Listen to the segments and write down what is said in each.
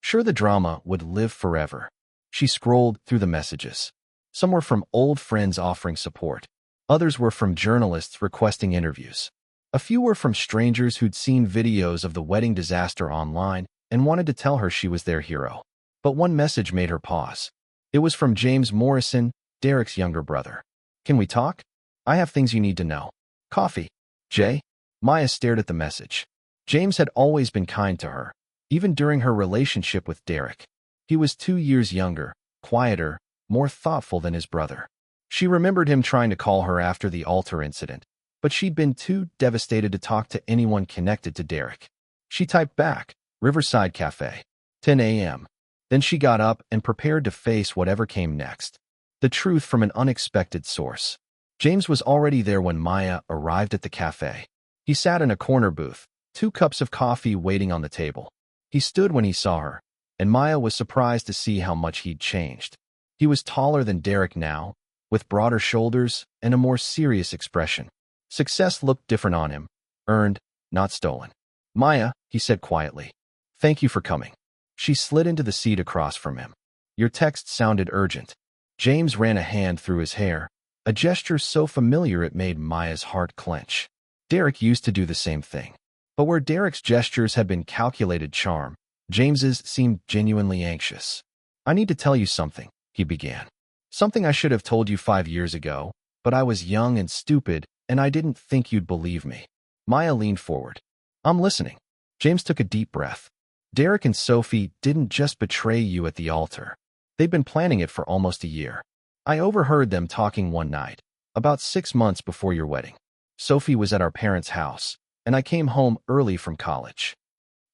Sure, the drama would live forever. She scrolled through the messages. Some were from old friends offering support. Others were from journalists requesting interviews. A few were from strangers who'd seen videos of the wedding disaster online and wanted to tell her she was their hero. But one message made her pause. It was from James Morrison, Derek's younger brother. "Can we talk? I have things you need to know." "Coffee." "Jay?" Maya stared at the message. James had always been kind to her, even during her relationship with Derek. He was 2 years younger, quieter, more thoughtful than his brother. She remembered him trying to call her after the altar incident, but she'd been too devastated to talk to anyone connected to Derek. She typed back, "Riverside Cafe, 10 a.m. Then she got up and prepared to face whatever came next. The truth from an unexpected source. James was already there when Maya arrived at the cafe. He sat in a corner booth, 2 cups of coffee waiting on the table. He stood when he saw her, and Maya was surprised to see how much he'd changed. He was taller than Derek now, with broader shoulders and a more serious expression. Success looked different on him, earned, not stolen. "Maya," he said quietly, "thank you for coming." She slid into the seat across from him. "Your text sounded urgent." James ran a hand through his hair, a gesture so familiar it made Maya's heart clench. Derek used to do the same thing. But where Derek's gestures had been calculated charm, James's seemed genuinely anxious. "I need to tell you something," he began. "Something I should have told you 5 years ago, but I was young and stupid, and I didn't think you'd believe me." Maya leaned forward. "I'm listening." James took a deep breath. "Derek and Sophie didn't just betray you at the altar. They'd been planning it for almost a year. I overheard them talking one night, about 6 months before your wedding. Sophie was at our parents' house, and I came home early from college.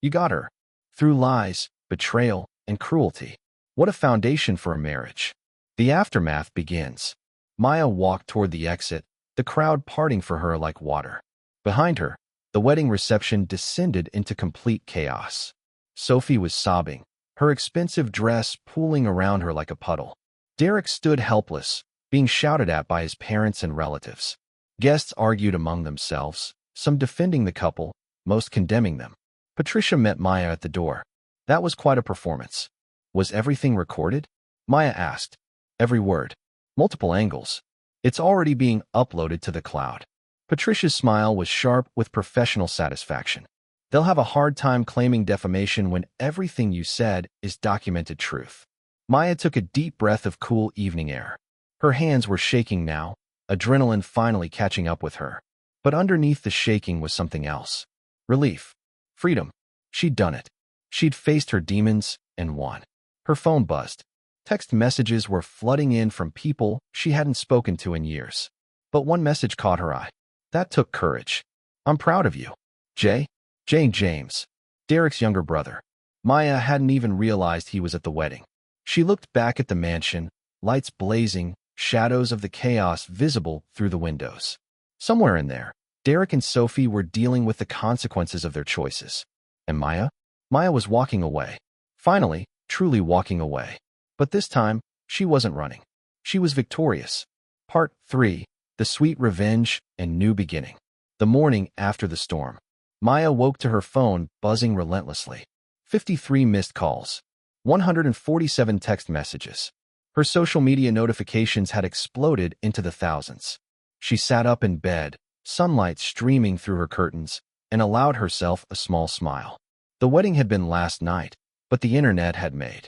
You got her. Through lies, betrayal, and cruelty. What a foundation for a marriage." The aftermath begins. Maya walked toward the exit, the crowd parting for her like water. Behind her, the wedding reception descended into complete chaos. Sophie was sobbing, her expensive dress pooling around her like a puddle. Derek stood helpless, being shouted at by his parents and relatives. Guests argued among themselves, some defending the couple, most condemning them. Patricia met Maya at the door. "That was quite a performance." "Was everything recorded?" Maya asked. "Every word. Multiple angles. It's already being uploaded to the cloud." Patricia's smile was sharp with professional satisfaction. "They'll have a hard time claiming defamation when everything you said is documented truth." Maya took a deep breath of cool evening air. Her hands were shaking now, adrenaline finally catching up with her. But underneath the shaking was something else. Relief. Freedom. She'd done it. She'd faced her demons and won. Her phone buzzed. Text messages were flooding in from people she hadn't spoken to in years. But one message caught her eye. That took courage. "I'm proud of you. Jay?" James. Derek's younger brother. Maya hadn't even realized he was at the wedding. She looked back at the mansion, lights blazing, shadows of the chaos visible through the windows. Somewhere in there, Derek and Sophie were dealing with the consequences of their choices. And Maya? Maya was walking away. Finally, truly walking away. But this time, she wasn't running. She was victorious. Part 3. The Sweet Revenge and New Beginning. The morning after the storm. Maya woke to her phone buzzing relentlessly. 53 missed calls. 147 text messages. Her social media notifications had exploded into the thousands. She sat up in bed, sunlight streaming through her curtains, and allowed herself a small smile. The wedding had been last night, but the internet had made.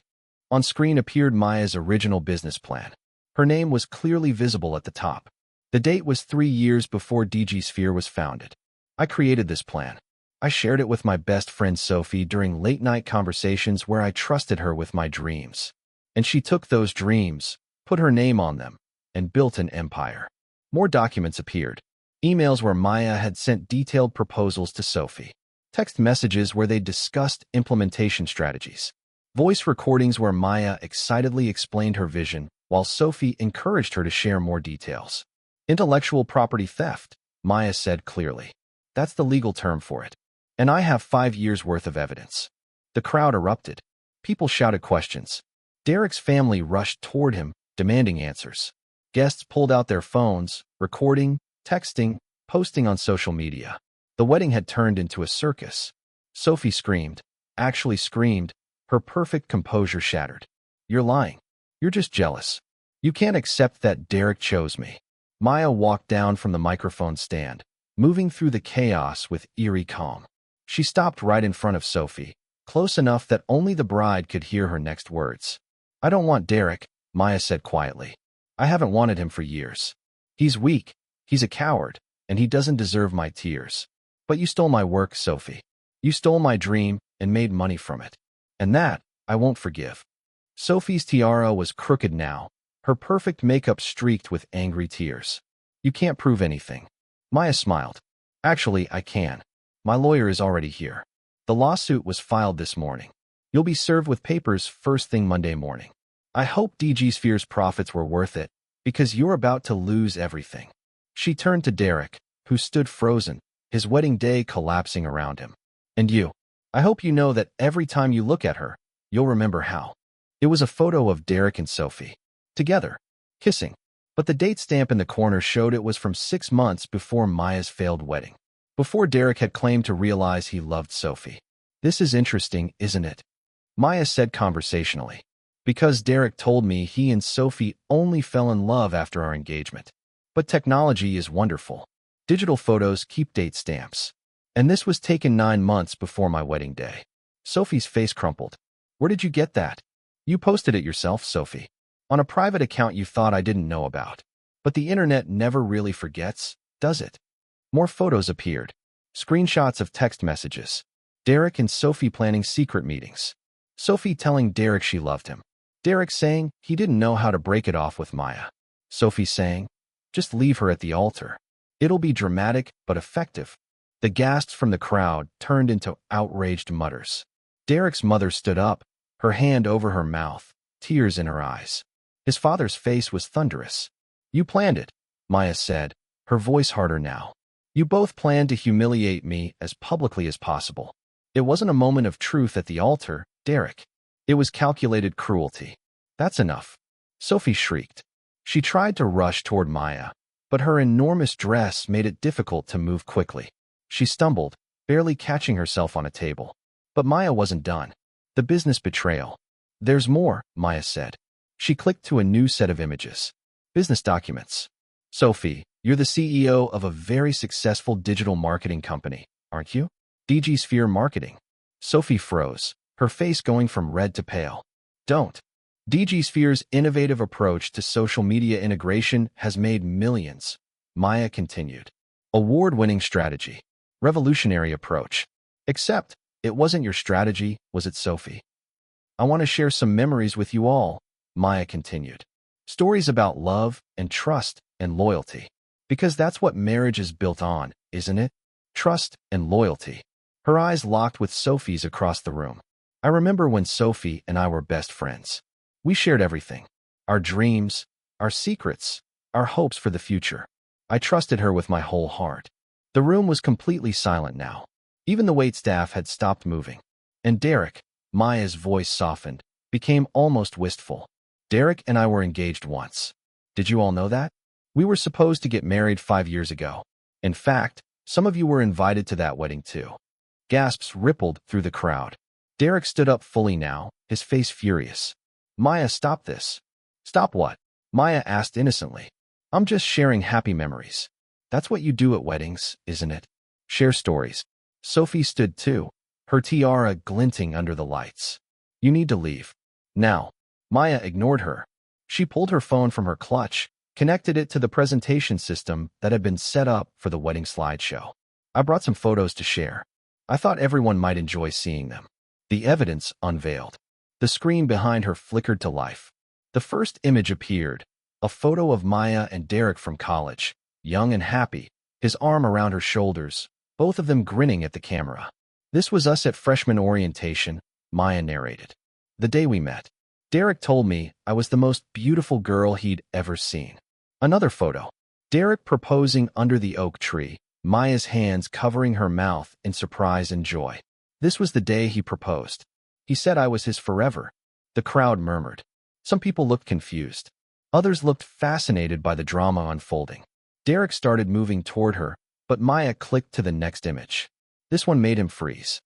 On screen appeared Maya's original business plan. Her name was clearly visible at the top. The date was 3 years before DG Sphere was founded. "I created this plan. I shared it with my best friend Sophie during late-night conversations where I trusted her with my dreams. And she took those dreams, put her name on them, and built an empire." More documents appeared. Emails where Maya had sent detailed proposals to Sophie. Text messages where they discussed implementation strategies. Voice recordings where Maya excitedly explained her vision, while Sophie encouraged her to share more details. "Intellectual property theft," Maya said clearly. "That's the legal term for it. And I have 5 years' worth of evidence." The crowd erupted. People shouted questions. Derek's family rushed toward him, demanding answers. Guests pulled out their phones, recording, texting, posting on social media. The wedding had turned into a circus. Sophie screamed, actually screamed, Her perfect composure shattered. You're lying. You're just jealous. You can't accept that Derek chose me. Maya walked down from the microphone stand, moving through the chaos with eerie calm. She stopped right in front of Sophie, close enough that only the bride could hear her next words. I don't want Derek, Maya said quietly. I haven't wanted him for years. He's weak, he's a coward, and he doesn't deserve my tears. But you stole my work, Sophie. You stole my dream and made money from it. And that, I won't forgive. Sophie's tiara was crooked now, her perfect makeup streaked with angry tears. You can't prove anything. Maya smiled. Actually, I can. My lawyer is already here. The lawsuit was filed this morning. You'll be served with papers first thing Monday morning. I hope DG Sphere's profits were worth it, because you're about to lose everything. She turned to Derek, who stood frozen, his wedding day collapsing around him. And you. I hope you know that every time you look at her, you'll remember how. It was a photo of Derek and Sophie. Together, kissing. But the date stamp in the corner showed it was from 6 months before Maya's failed wedding. Before Derek had claimed to realize he loved Sophie. This is interesting, isn't it? Maya said conversationally. Because Derek told me he and Sophie only fell in love after our engagement. But technology is wonderful. Digital photos keep date stamps. And this was taken 9 months before my wedding day. Sophie's face crumpled. Where did you get that? You posted it yourself, Sophie. On a private account you thought I didn't know about. But the internet never really forgets, does it? More photos appeared. Screenshots of text messages. Derek and Sophie planning secret meetings. Sophie telling Derek she loved him. Derek saying he didn't know how to break it off with Maya. Sophie saying, just leave her at the altar. It'll be dramatic but effective. The gasps from the crowd turned into outraged mutters. Derek's mother stood up, her hand over her mouth, tears in her eyes. His father's face was thunderous. You planned it, Maya said, her voice harder now. You both planned to humiliate me as publicly as possible. It wasn't a moment of truth at the altar, Derek. It was calculated cruelty. That's enough. Sophie shrieked. She tried to rush toward Maya, but her enormous dress made it difficult to move quickly. She stumbled, barely catching herself on a table. But Maya wasn't done. The business betrayal. There's more, Maya said. She clicked to a new set of images. Business documents. Sophie, you're the CEO of a very successful digital marketing company, aren't you? DG Sphere Marketing. Sophie froze, her face going from red to pale. Don't. DG Sphere's innovative approach to social media integration has made millions, Maya continued. Award-winning strategy. Revolutionary approach. Except, it wasn't your strategy, was it, Sophie? I want to share some memories with you all, Maya continued. Stories about love and trust and loyalty. Because that's what marriage is built on, isn't it? Trust and loyalty. Her eyes locked with Sophie's across the room. I remember when Sophie and I were best friends. We shared everything. Our dreams, our secrets, our hopes for the future. I trusted her with my whole heart. The room was completely silent now. Even the waitstaff had stopped moving. And Derek, Maya's voice softened, became almost wistful. Derek and I were engaged once. Did you all know that? We were supposed to get married 5 years ago. In fact, some of you were invited to that wedding too. Gasps rippled through the crowd. Derek stood up fully now, his face furious. Maya, stop this. Stop what? Maya asked innocently. I'm just sharing happy memories. That's what you do at weddings, isn't it? Share stories. Sophie stood too, her tiara glinting under the lights. You need to leave. Now. Maya ignored her. She pulled her phone from her clutch, connected it to the presentation system that had been set up for the wedding slideshow. I brought some photos to share. I thought everyone might enjoy seeing them. The evidence unveiled. The screen behind her flickered to life. The first image appeared, a photo of Maya and Derek from college, young and happy, his arm around her shoulders, both of them grinning at the camera. This was us at freshman orientation, Maya narrated. The day we met. Derek told me I was the most beautiful girl he'd ever seen. Another photo. Derek proposing under the oak tree, Maya's hands covering her mouth in surprise and joy. This was the day he proposed. He said I was his forever. The crowd murmured. Some people looked confused. Others looked fascinated by the drama unfolding. Derek started moving toward her, but Maya clicked to the next image. This one made him freeze.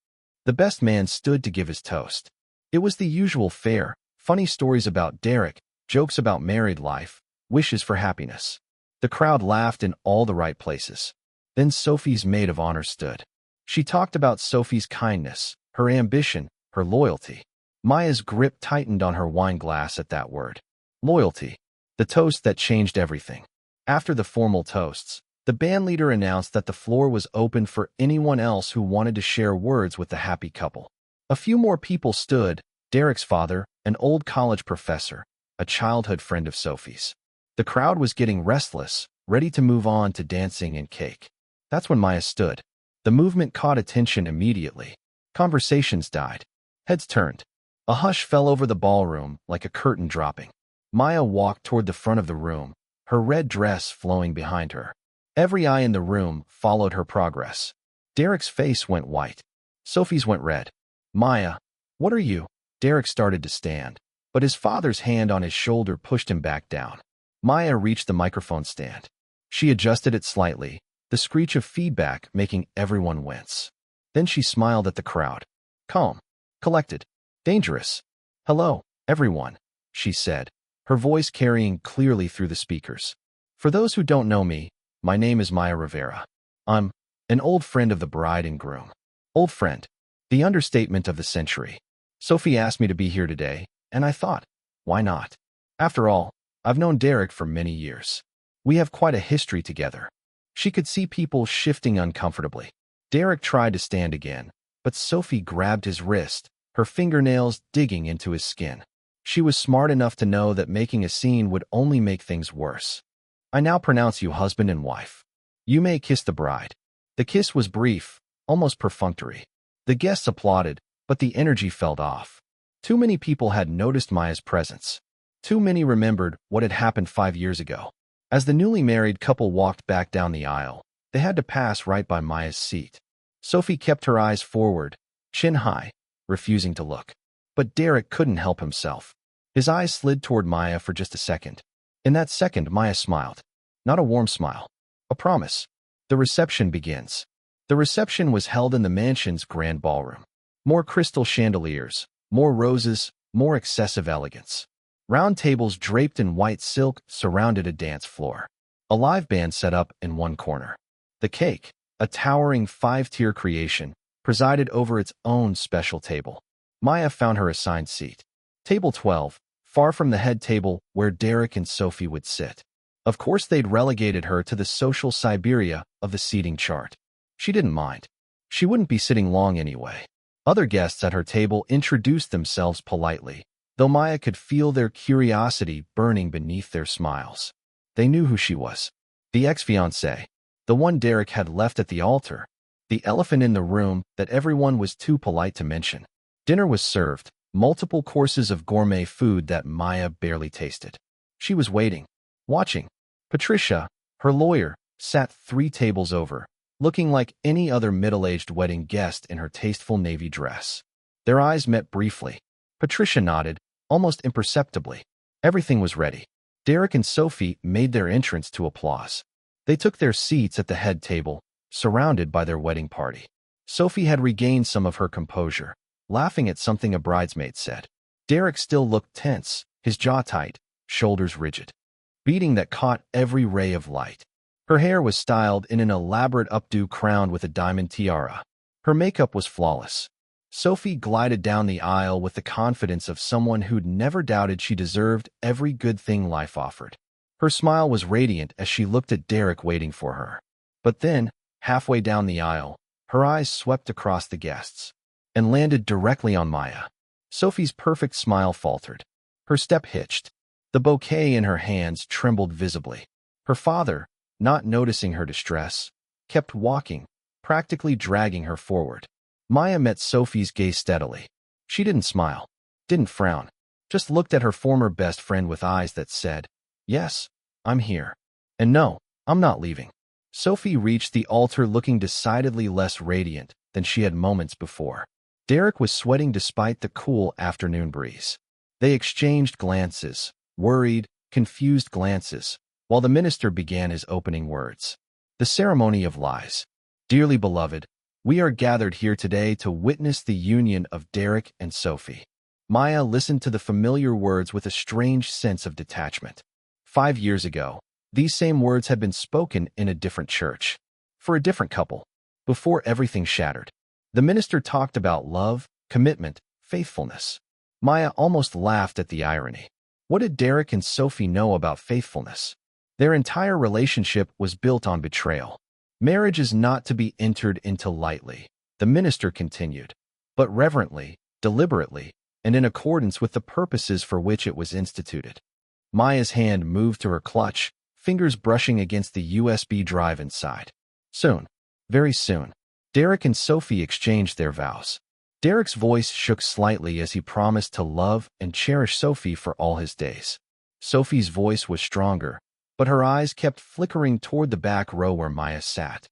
The best man stood to give his toast. It was the usual fare, funny stories about Derek, jokes about married life, wishes for happiness. The crowd laughed in all the right places. Then Sophie's maid of honor stood. She talked about Sophie's kindness, her ambition, her loyalty. Maya's grip tightened on her wine glass at that word. Loyalty. The toast that changed everything. After the formal toasts, the bandleader announced that the floor was open for anyone else who wanted to share words with the happy couple. A few more people stood, Derek's father, an old college professor, a childhood friend of Sophie's. The crowd was getting restless, ready to move on to dancing and cake. That's when Maya stood. The movement caught attention immediately. Conversations died. Heads turned. A hush fell over the ballroom like a curtain dropping. Maya walked toward the front of the room, her red dress flowing behind her. Every eye in the room followed her progress. Derek's face went white. Sophie's went red. Maya, what are you? Derek started to stand, but his father's hand on his shoulder pushed him back down. Maya reached the microphone stand. She adjusted it slightly, the screech of feedback making everyone wince. Then she smiled at the crowd. Calm, collected, dangerous. Hello, everyone, she said, her voice carrying clearly through the speakers. For those who don't know me, my name is Maya Rivera. I'm an old friend of the bride and groom. Old friend, the understatement of the century. Sophie asked me to be here today, and I thought, why not? After all, I've known Derek for many years. We have quite a history together. She could see people shifting uncomfortably. Derek tried to stand again, but Sophie grabbed his wrist, her fingernails digging into his skin. She was smart enough to know that making a scene would only make things worse. I now pronounce you husband and wife. You may kiss the bride. The kiss was brief, almost perfunctory. The guests applauded, but the energy felt off. Too many people had noticed Maya's presence. Too many remembered what had happened 5 years ago. As the newly married couple walked back down the aisle, they had to pass right by Maya's seat. Sophie kept her eyes forward, chin high, refusing to look. But Derek couldn't help himself. His eyes slid toward Maya for just a second. In that second, Maya smiled. Not a warm smile. A promise. The reception begins. The reception was held in the mansion's grand ballroom. More crystal chandeliers, more roses, more excessive elegance. Round tables draped in white silk surrounded a dance floor. A live band set up in one corner. The cake, a towering 5-tier creation, presided over its own special table. Maya found her assigned seat. Table 12, far from the head table where Derek and Sophie would sit. Of course they'd relegated her to the social Siberia of the seating chart. She didn't mind. She wouldn't be sitting long anyway. Other guests at her table introduced themselves politely, though Maya could feel their curiosity burning beneath their smiles. They knew who she was. The ex-fiancée. The one Derek had left at the altar. The elephant in the room that everyone was too polite to mention. Dinner was served, multiple courses of gourmet food that Maya barely tasted. She was waiting, watching. Patricia, her lawyer, sat 3 tables over, looking like any other middle-aged wedding guest in her tasteful navy dress. Their eyes met briefly. Patricia nodded, almost imperceptibly. Everything was ready. Derek and Sophie made their entrance to applause. They took their seats at the head table, surrounded by their wedding party. Sophie had regained some of her composure, laughing at something a bridesmaid said. Derek still looked tense, his jaw tight, shoulders rigid. Beating that caught every ray of light. Her hair was styled in an elaborate updo crowned with a diamond tiara. Her makeup was flawless. Sophie glided down the aisle with the confidence of someone who'd never doubted she deserved every good thing life offered. Her smile was radiant as she looked at Derek waiting for her. But then, halfway down the aisle, her eyes swept across the guests and landed directly on Maya. Sophie's perfect smile faltered. Her step hitched. The bouquet in her hands trembled visibly. Her father, not noticing her distress, kept walking, practically dragging her forward. Maya met Sophie's gaze steadily. She didn't smile, didn't frown, just looked at her former best friend with eyes that said, "Yes, I'm here. And no, I'm not leaving." Sophie reached the altar looking decidedly less radiant than she had moments before. Derek was sweating despite the cool afternoon breeze. They exchanged glances, worried, confused glances, while the minister began his opening words. The ceremony of lies. Dearly beloved, we are gathered here today to witness the union of Derek and Sophie. Maya listened to the familiar words with a strange sense of detachment. 5 years ago, these same words had been spoken in a different church, for a different couple, before everything shattered. The minister talked about love, commitment, faithfulness. Maya almost laughed at the irony. What did Derek and Sophie know about faithfulness? Their entire relationship was built on betrayal. Marriage is not to be entered into lightly, the minister continued, but reverently, deliberately, and in accordance with the purposes for which it was instituted. Maya's hand moved to her clutch, fingers brushing against the USB drive inside. Soon, very soon, Derek and Sophie exchanged their vows. Derek's voice shook slightly as he promised to love and cherish Sophie for all his days. Sophie's voice was stronger, but her eyes kept flickering toward the back row where Maya sat.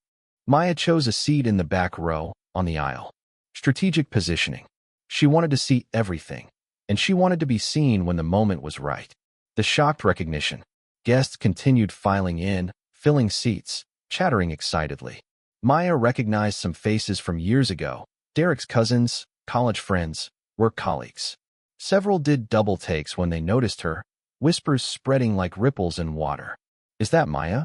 Maya chose a seat in the back row, on the aisle. Strategic positioning. She wanted to see everything, and she wanted to be seen when the moment was right. The shocked recognition. Guests continued filing in, filling seats, chattering excitedly. Maya recognized some faces from years ago. Derek's cousins, college friends, work colleagues. Several did double takes when they noticed her, whispers spreading like ripples in water. Is that Maya?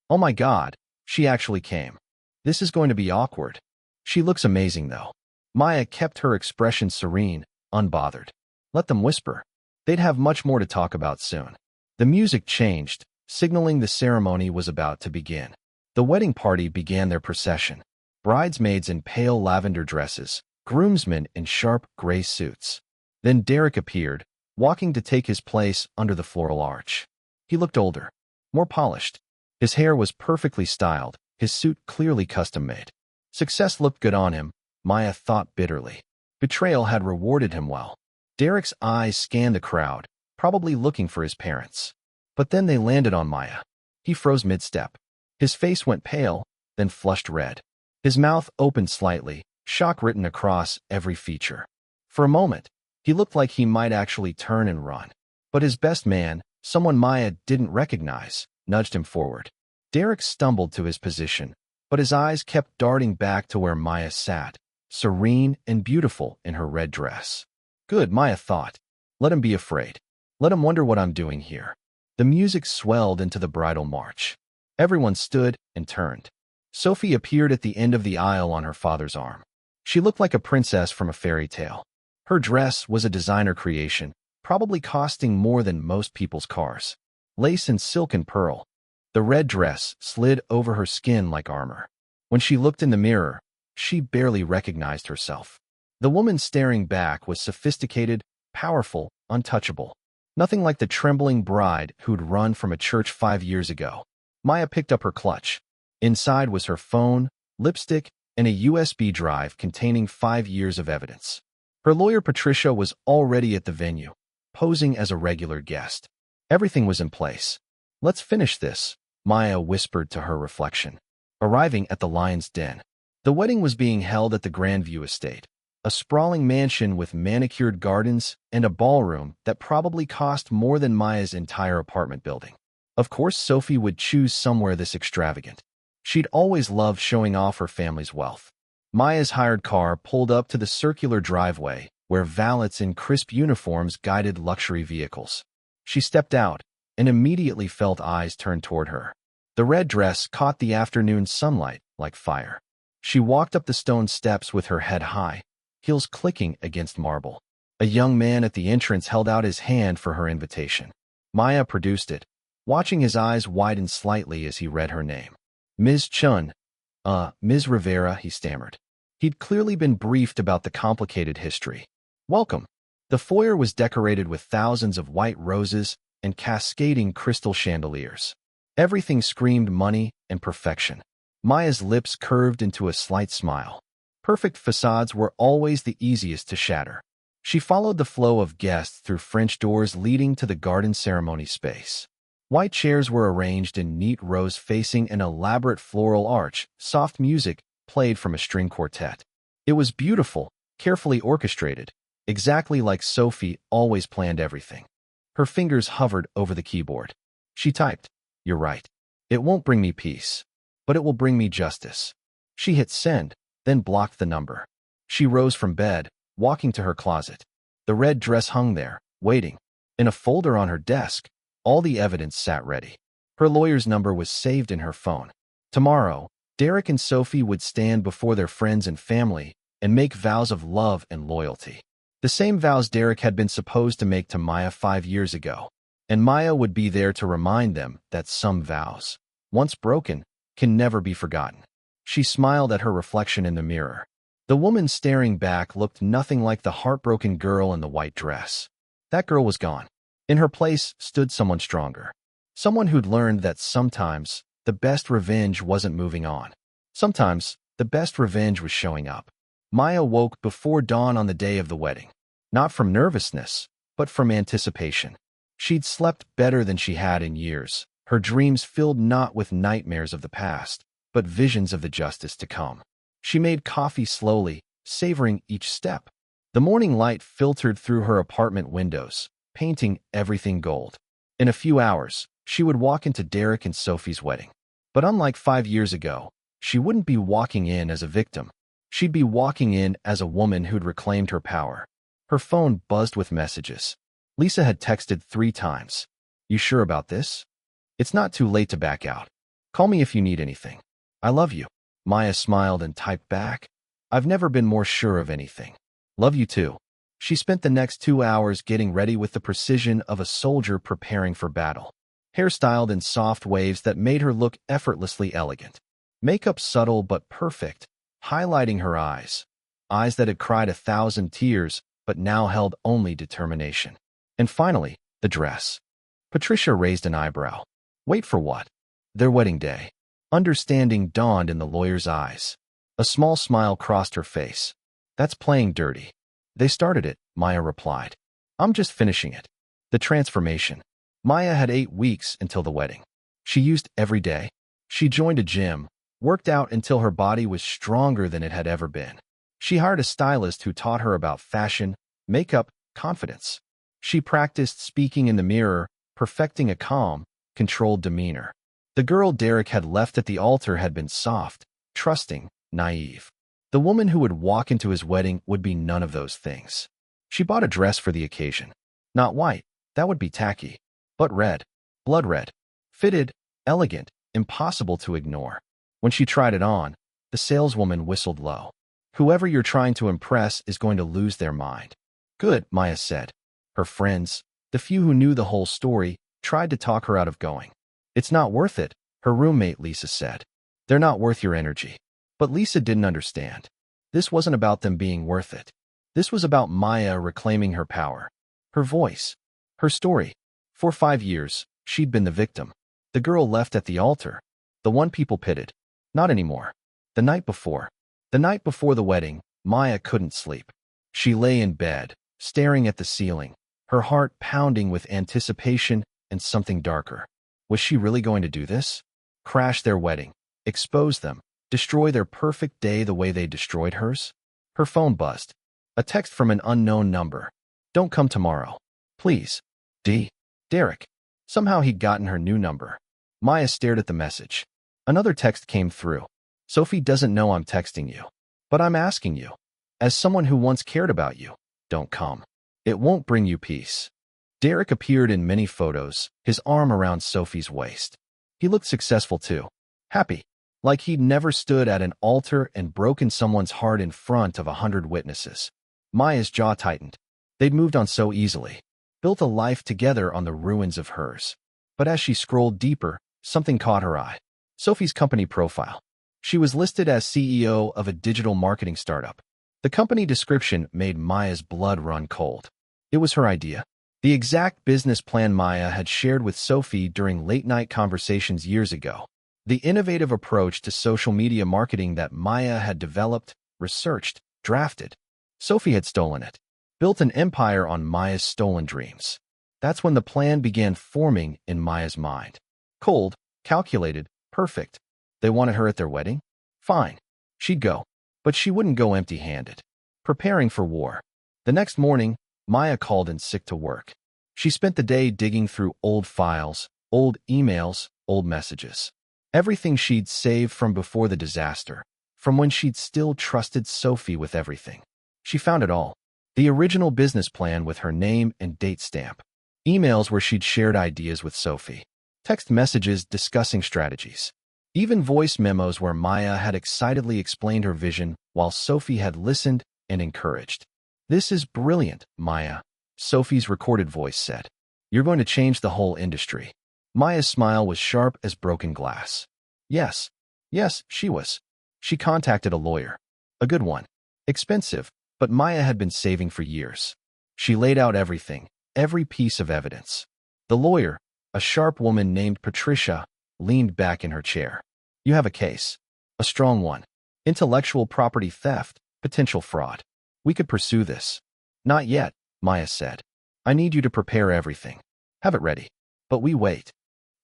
Oh my God, she actually came. This is going to be awkward. She looks amazing though. Maya kept her expression serene, unbothered. Let them whisper. They'd have much more to talk about soon. The music changed, signaling the ceremony was about to begin. The wedding party began their procession. Bridesmaids in pale lavender dresses, groomsmen in sharp gray suits. Then Derek appeared, walking to take his place under the floral arch. He looked older, more polished. His hair was perfectly styled, his suit clearly custom-made. Success looked good on him, Maya thought bitterly. Betrayal had rewarded him well. Derek's eyes scanned the crowd, probably looking for his parents. But then they landed on Maya. He froze mid-step. His face went pale, then flushed red. His mouth opened slightly, shock written across every feature. For a moment, he looked like he might actually turn and run. But his best man, someone Maya didn't recognize, nudged him forward. Derek stumbled to his position, but his eyes kept darting back to where Maya sat, serene and beautiful in her red dress. Good, Maya thought. Let him be afraid. Let him wonder what I'm doing here. The music swelled into the bridal march. Everyone stood and turned. Sophie appeared at the end of the aisle on her father's arm. She looked like a princess from a fairy tale. Her dress was a designer creation, probably costing more than most people's cars. Lace and silk and pearl. The red dress slid over her skin like armor. When she looked in the mirror, she barely recognized herself. The woman staring back was sophisticated, powerful, untouchable. Nothing like the trembling bride who'd run from a church 5 years ago. Maya picked up her clutch. Inside was her phone, lipstick, and a USB drive containing 5 years of evidence. Her lawyer Patricia was already at the venue, posing as a regular guest. Everything was in place. Let's finish this, Maya whispered to her reflection. Arriving at the Lion's Den. The wedding was being held at the Grandview Estate, a sprawling mansion with manicured gardens and a ballroom that probably cost more than Maya's entire apartment building. Of course, Sophie would choose somewhere this extravagant. She'd always loved showing off her family's wealth. Maya's hired car pulled up to the circular driveway, where valets in crisp uniforms guided luxury vehicles. She stepped out and immediately felt eyes turn toward her. The red dress caught the afternoon sunlight like fire. She walked up the stone steps with her head high, heels clicking against marble. A young man at the entrance held out his hand for her invitation. Maya produced it, watching his eyes widen slightly as he read her name. Ms. Chun. Ms. Rivera, he stammered. He'd clearly been briefed about the complicated history. Welcome. The foyer was decorated with thousands of white roses and cascading crystal chandeliers. Everything screamed money and perfection. Maya's lips curved into a slight smile. Perfect facades were always the easiest to shatter. She followed the flow of guests through French doors leading to the garden ceremony space. White chairs were arranged in neat rows facing an elaborate floral arch. Soft music played from a string quartet. It was beautiful, carefully orchestrated, exactly like Sophie always planned everything. Her fingers hovered over the keyboard. She typed, "You're right. It won't bring me peace, but it will bring me justice." She hit send, then blocked the number. She rose from bed, walking to her closet. The red dress hung there, waiting. In a folder on her desk, all the evidence sat ready. Her lawyer's number was saved in her phone. Tomorrow, Derek and Sophie would stand before their friends and family and make vows of love and loyalty. The same vows Derek had been supposed to make to Maya 5 years ago. And Maya would be there to remind them that some vows, once broken, can never be forgotten. She smiled at her reflection in the mirror. The woman staring back looked nothing like the heartbroken girl in the white dress. That girl was gone. In her place stood someone stronger. Someone who'd learned that sometimes the best revenge wasn't moving on. Sometimes the best revenge was showing up. Maya woke before dawn on the day of the wedding. Not from nervousness, but from anticipation. She'd slept better than she had in years, her dreams filled not with nightmares of the past, but visions of the justice to come. She made coffee slowly, savoring each step. The morning light filtered through her apartment windows, painting everything gold. In a few hours, she would walk into Derek and Sophie's wedding. But unlike 5 years ago, she wouldn't be walking in as a victim. She'd be walking in as a woman who'd reclaimed her power. Her phone buzzed with messages. Lisa had texted 3 times. "You sure about this? It's not too late to back out. Call me if you need anything. I love you." Maya smiled and typed back, "I've never been more sure of anything. Love you too." She spent the next 2 hours getting ready with the precision of a soldier preparing for battle. Hairstyled in soft waves that made her look effortlessly elegant. Makeup subtle but perfect, highlighting her eyes. Eyes that had cried 1,000 tears, but now held only determination. And finally, the dress. Patricia raised an eyebrow. Wait for what? Their wedding day. Understanding dawned in the lawyer's eyes. A small smile crossed her face. "That's playing dirty." "They started it," Maya replied. "I'm just finishing it." The transformation. Maya had 8 weeks until the wedding. She used every day. She joined a gym, worked out until her body was stronger than it had ever been. She hired a stylist who taught her about fashion, makeup, confidence. She practiced speaking in the mirror, perfecting a calm, controlled demeanor. The girl Derek had left at the altar had been soft, trusting, naive. The woman who would walk into his wedding would be none of those things. She bought a dress for the occasion. Not white, that would be tacky, but red, blood red, fitted, elegant, impossible to ignore. When she tried it on, the saleswoman whistled low. "Whoever you're trying to impress is going to lose their mind." "Good," Maya said. Her friends, the few who knew the whole story, tried to talk her out of going. "It's not worth it," her roommate Lisa said. "They're not worth your energy." But Lisa didn't understand. This wasn't about them being worth it. This was about Maya reclaiming her power. Her voice. Her story. For 5 years, she'd been the victim. The girl left at the altar. The one people pitted. Not anymore. The night before. The night before the wedding, Maya couldn't sleep. She lay in bed, staring at the ceiling, her heart pounding with anticipation and something darker. Was she really going to do this? Crash their wedding, expose them, destroy their perfect day the way they destroyed hers? Her phone buzzed. A text from an unknown number. "Don't come tomorrow. Please. D. Derek." Somehow he'd gotten her new number. Maya stared at the message. Another text came through. "Sophie doesn't know I'm texting you. But I'm asking you. As someone who once cared about you, don't come. It won't bring you peace." Derek appeared in many photos, his arm around Sophie's waist. He looked successful too. Happy. Like he'd never stood at an altar and broken someone's heart in front of 100 witnesses. Maya's jaw tightened. They'd moved on so easily. Built a life together on the ruins of hers. But as she scrolled deeper, something caught her eye. Sophie's company profile. She was listed as CEO of a digital marketing startup. The company description made Maya's blood run cold. It was her idea. The exact business plan Maya had shared with Sophie during late-night conversations years ago. The innovative approach to social media marketing that Maya had developed, researched, drafted. Sophie had stolen it. Built an empire on Maya's stolen dreams. That's when the plan began forming in Maya's mind. Cold, calculated, perfect. They wanted her at their wedding? Fine. She'd go. But she wouldn't go empty-handed. Preparing for war. The next morning, Maya called in sick to work. She spent the day digging through old files, old emails, old messages. Everything she'd saved from before the disaster, from when she'd still trusted Sophie with everything. She found it all. The original business plan with her name and date stamp. Emails where she'd shared ideas with Sophie. Text messages discussing strategies. Even voice memos where Maya had excitedly explained her vision while Sophie had listened and encouraged. "This is brilliant, Maya," Sophie's recorded voice said. "You're going to change the whole industry." Maya's smile was sharp as broken glass. Yes, she was. She contacted a lawyer. A good one. Expensive, but Maya had been saving for years. She laid out everything, every piece of evidence. The lawyer, a sharp woman named Patricia, leaned back in her chair. "You have a case. A strong one. Intellectual property theft, potential fraud. We could pursue this." "Not yet," Maya said. "I need you to prepare everything. Have it ready." But we wait.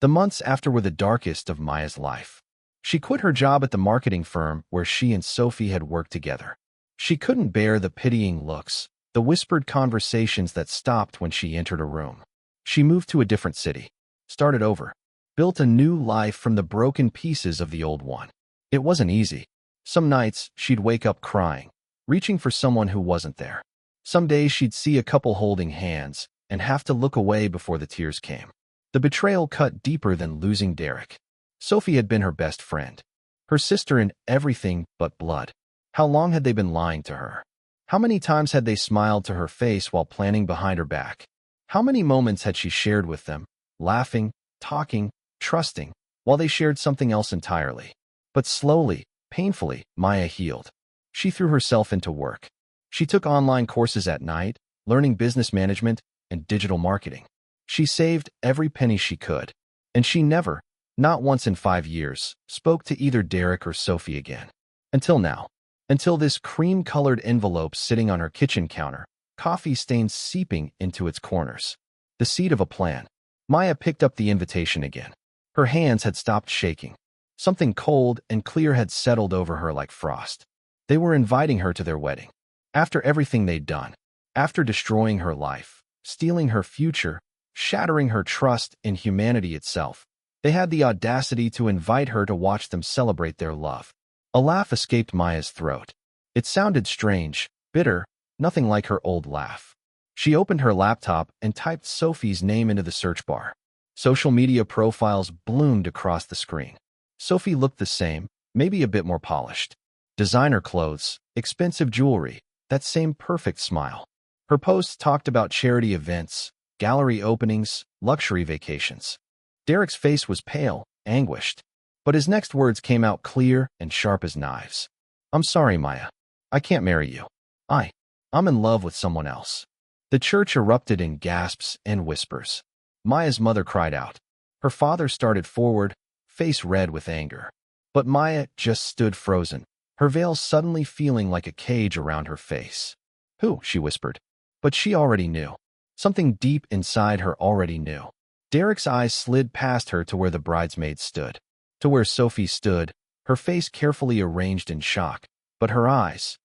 The months after were the darkest of Maya's life. She quit her job at the marketing firm where she and Sophie had worked together. She couldn't bear the pitying looks, the whispered conversations that stopped when she entered a room. She moved to a different city, started over, built a new life from the broken pieces of the old one. It wasn't easy. Some nights, she'd wake up crying, reaching for someone who wasn't there. Some days she'd see a couple holding hands and have to look away before the tears came. The betrayal cut deeper than losing Derek. Sophie had been her best friend, her sister in everything but blood. How long had they been lying to her? How many times had they smiled to her face while planning behind her back? How many moments had she shared with them, laughing, talking, trusting, while they shared something else entirely? But slowly, painfully, Maya healed. She threw herself into work. She took online courses at night, learning business management and digital marketing. She saved every penny she could, and she never, not once in 5 years, spoke to either Derek or Sophie again. Until now. Until this cream-colored envelope sitting on her kitchen counter, coffee stains seeping into its corners. The seed of a plan. Maya picked up the invitation again. Her hands had stopped shaking. Something cold and clear had settled over her like frost. They were inviting her to their wedding. After everything they'd done. After destroying her life, stealing her future, shattering her trust in humanity itself, they had the audacity to invite her to watch them celebrate their love. A laugh escaped Maya's throat. It sounded strange, bitter, nothing like her old laugh. She opened her laptop and typed Sophie's name into the search bar. Social media profiles bloomed across the screen. Sophie looked the same, maybe a bit more polished. Designer clothes, expensive jewelry, that same perfect smile. Her posts talked about charity events, gallery openings, luxury vacations. Derek's face was pale, anguished. But his next words came out clear and sharp as knives. "I'm sorry, Maya. I can't marry you. I'm in love with someone else." The church erupted in gasps and whispers. Maya's mother cried out. Her father started forward, face red with anger. But Maya just stood frozen, her veil suddenly feeling like a cage around her face. "Who?" she whispered. But she already knew. Something deep inside her already knew. Derek's eyes slid past her to where the bridesmaids stood. To where Sophie stood, her face carefully arranged in shock, but her eyes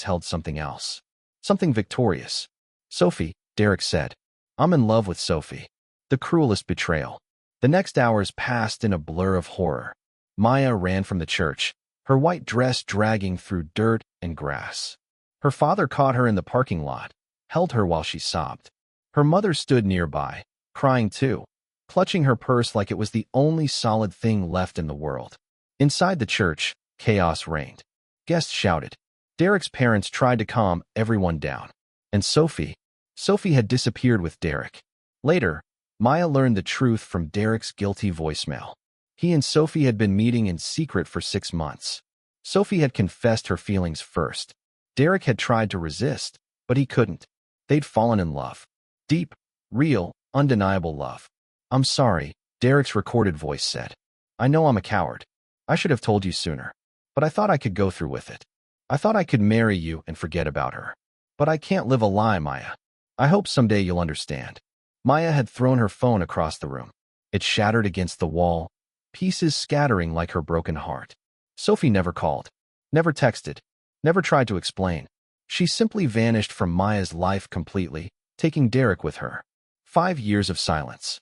held something else. Something victorious. "Sophie," Derek said. "I'm in love with Sophie." The cruelest betrayal. The next hours passed in a blur of horror. Maya ran from the church, her white dress dragging through dirt and grass. Her father caught her in the parking lot, held her while she sobbed. Her mother stood nearby, crying too, clutching her purse like it was the only solid thing left in the world. Inside the church, chaos reigned. Guests shouted. Derek's parents tried to calm everyone down. And Sophie had disappeared with Derek. Later, Maya learned the truth from Derek's guilty voicemail. He and Sophie had been meeting in secret for 6 months. Sophie had confessed her feelings first. Derek had tried to resist, but he couldn't. They'd fallen in love. Deep, real, undeniable love. "I'm sorry," Derek's recorded voice said. "I know I'm a coward. I should have told you sooner. But I thought I could go through with it. I thought I could marry you and forget about her. But I can't live a lie, Maya. I hope someday you'll understand." Maya had thrown her phone across the room. It shattered against the wall, pieces scattering like her broken heart. Sophie never called, never texted, never tried to explain. She simply vanished from Maya's life completely, taking Derek with her. 5 years of silence.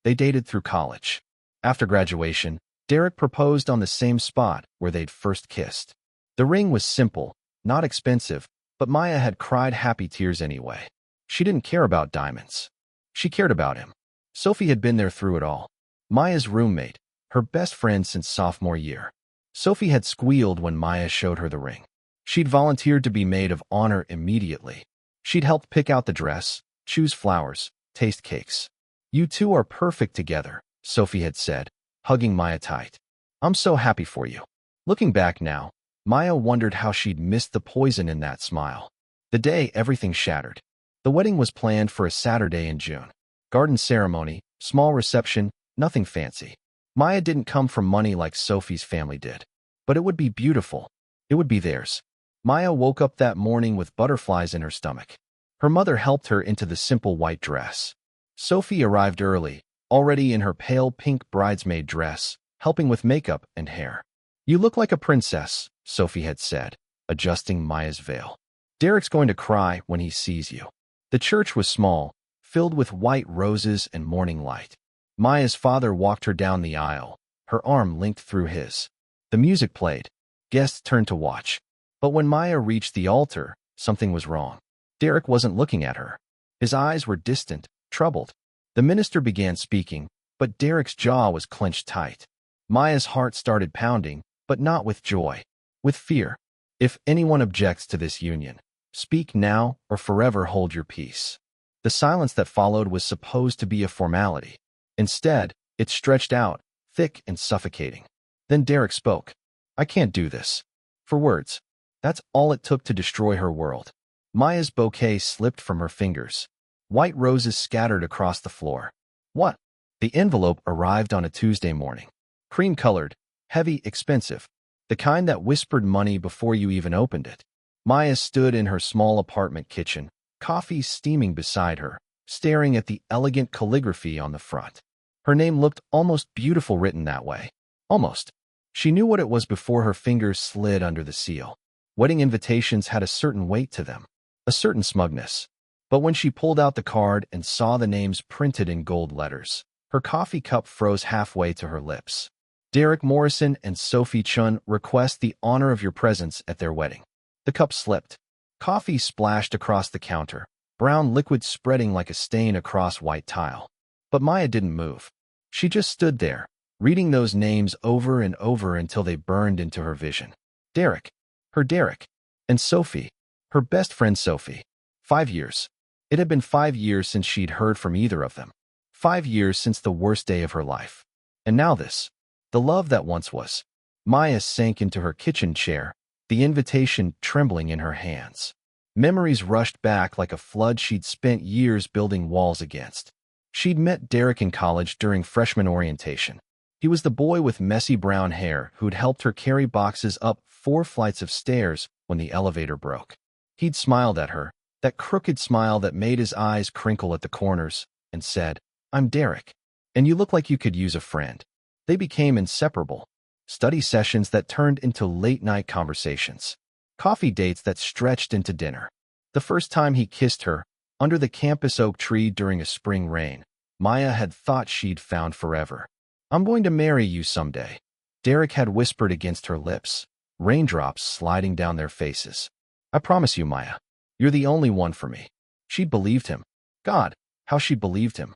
They dated through college. After graduation, Derek proposed on the same spot where they'd first kissed. The ring was simple, not expensive, But Maya had cried happy tears anyway. She didn't care about diamonds. She cared about him. Sophie had been there through it all. Maya's roommate, her best friend since sophomore year. Sophie had squealed when Maya showed her the ring. She'd volunteered to be maid of honor immediately. She'd helped pick out the dress, choose flowers, taste cakes. "You two are perfect together," Sophie had said, hugging Maya tight. "I'm so happy for you." Looking back now, Maya wondered how she'd missed the poison in that smile. The day everything shattered. The wedding was planned for a Saturday in June. Garden ceremony, small reception, nothing fancy. Maya didn't come from money like Sophie's family did. But it would be beautiful. It would be theirs. Maya woke up that morning with butterflies in her stomach. Her mother helped her into the simple white dress. Sophie arrived early, already in her pale pink bridesmaid dress, helping with makeup and hair. "You look like a princess," Sophie had said, adjusting Maya's veil. "Derek's going to cry when he sees you." The church was small, filled with white roses and morning light. Maya's father walked her down the aisle, her arm linked through his. The music played. Guests turned to watch. But when Maya reached the altar, something was wrong. Derek wasn't looking at her. His eyes were distant, troubled. The minister began speaking, but Derek's jaw was clenched tight. Maya's heart started pounding, but not with joy, with fear. "If anyone objects to this union, speak now or forever hold your peace." The silence that followed was supposed to be a formality. Instead, it stretched out, thick and suffocating. Then Derek spoke. "I can't do this." For words. That's all it took to destroy her world. Maya's bouquet slipped from her fingers. White roses scattered across the floor. "What?" The envelope arrived on a Tuesday morning. Cream-colored, heavy, expensive. The kind that whispered money before you even opened it. Maya stood in her small apartment kitchen, coffee steaming beside her, staring at the elegant calligraphy on the front. Her name looked almost beautiful written that way. Almost. She knew what it was before her fingers slid under the seal. Wedding invitations had a certain weight to them, a certain smugness. But when she pulled out the card and saw the names printed in gold letters, her coffee cup froze halfway to her lips. "Derek Morrison and Sophie Chun request the honor of your presence at their wedding." The cup slipped. Coffee splashed across the counter, brown liquid spreading like a stain across white tile. But Maya didn't move. She just stood there, reading those names over and over until they burned into her vision. Derek. Her Derek. And Sophie. Her best friend Sophie. 5 years. It had been 5 years since she'd heard from either of them. 5 years since the worst day of her life. And now this. The love that once was. Maya sank into her kitchen chair, the invitation trembling in her hands. Memories rushed back like a flood she'd spent years building walls against. She'd met Derek in college during freshman orientation. He was the boy with messy brown hair who'd helped her carry boxes up 4 flights of stairs when the elevator broke. He'd smiled at her, that crooked smile that made his eyes crinkle at the corners, and said, "I'm Derek, and you look like you could use a friend." They became inseparable. Study sessions that turned into late-night conversations. Coffee dates that stretched into dinner. The first time he kissed her, under the campus oak tree during a spring rain, Maya had thought she'd found forever. "I'm going to marry you someday," Derek had whispered against her lips, raindrops sliding down their faces. "I promise you, Maya. You're the only one for me." She'd believed him. God, how she'd believed him.